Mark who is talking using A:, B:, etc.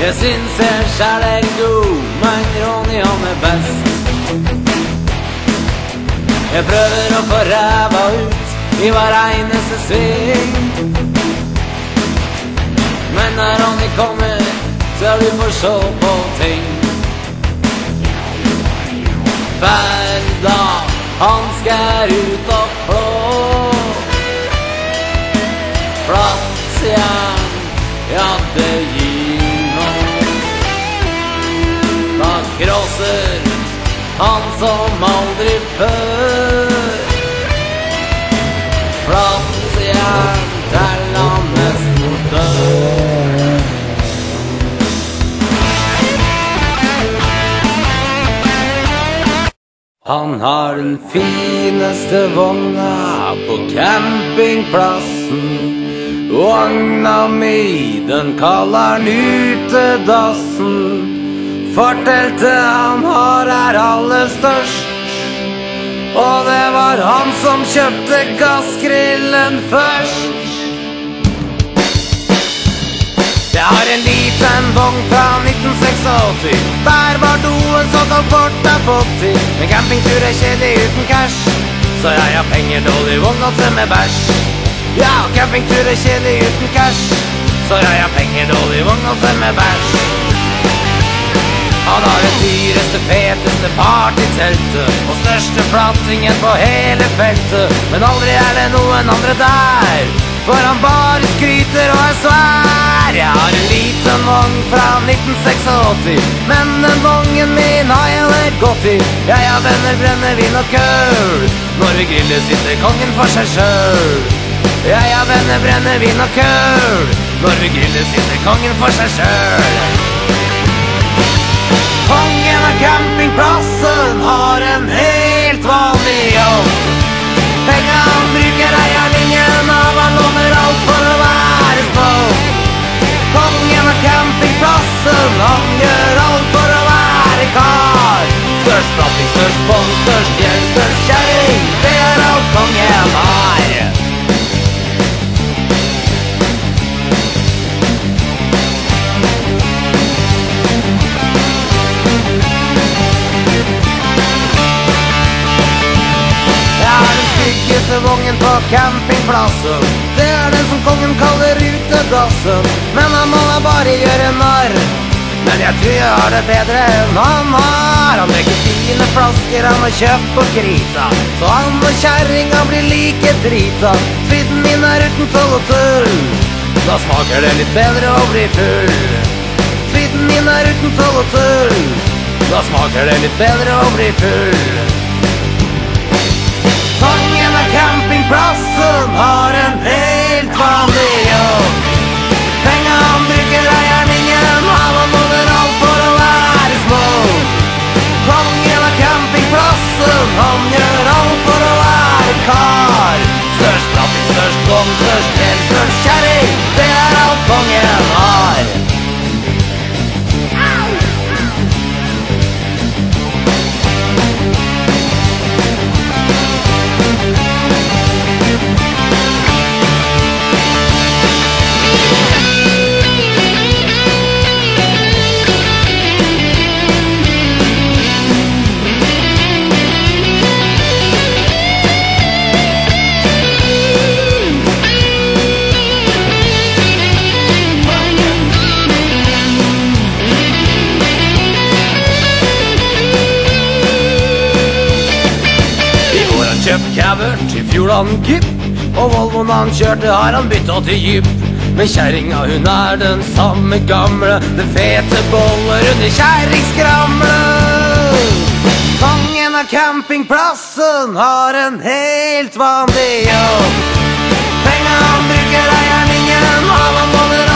A: Jeg synes jeg selv er god, men Ronny han er best. Jeg prøver å få ræva ut i hver eneste sving, men når Ronny kommer, så du får se på ting. Hver dag han skal ut og flå, platsjern, ja det gir noe. Da krosser han som aldri før, platsjern til han nesten dør. Han har den fineste vogna på campingplassen. Vogna mi, den kaller han utedassen. Fortelte han har aller størst, og det var han som kjøpte gassgrillen først. Jeg har en liten vogn fra 1986. Der var doen såkalt borte på tid. En campingtur er kjedelig uten cash, så jeg har penger dårlig vogn og med bæsj. Ja, campingtur er kjedelig uten cash, så jeg har penger dårlig vogn og med bæsj. Han har det dyreste, feteste partyteltet og største plattingen på hele feltet, men aldri er det noen andre der, for han bare skryter og er svær. Jeg har en liten vogn fra 1986, men den vognen min har jeg det godt i. Jeg har venner, brennevin og køl, når vi griller sitter kongen for seg selv. Jeg har venner, brennevin og køl, når vi griller sitter kongen for seg selv. Kongen av campingplassen har en helt vanlig jobb. Penga han bruker eier ingen av, han låner alt for å være snobb. Kongen av campingplassen, han gjør alt for å være kar. Størst platting, størst bånd, størst gjeld, størst kjæring, det er alt kongen har. Vognen på campingplassen, det er den som kongen kaller utedassen. Men han må da bare gjøre narr, men jeg tror jeg har det bedre enn han har. Han drikker fine flasker han har kjøpt på krita, så han og kjæringa blir like drita. Spiden min er uten toll og tull, da smaker det litt bedre å bli full. Spiden min er uten toll og tull, da smaker det litt bedre å bli full. Kongen av campingplassen har en helt vanlig jobb. Penga han bruker eier ingen av, han låner alt for å være små. Kongen av campingplassen, han gjør alt for å være kar. Størst platting, størst vogn, størst gjeld, størst kjæring, det er alt kongen har. Kjøpt kævert, i fjor han kipp, og Volvoen han kjørte har han byttet til Jeep. Men kjæringa hun er den samme gamle, det fete boller under kjæringskramle. Kongen av campingplassen har en helt vanlig jobb. Penga han bruker eier ingen av, han låner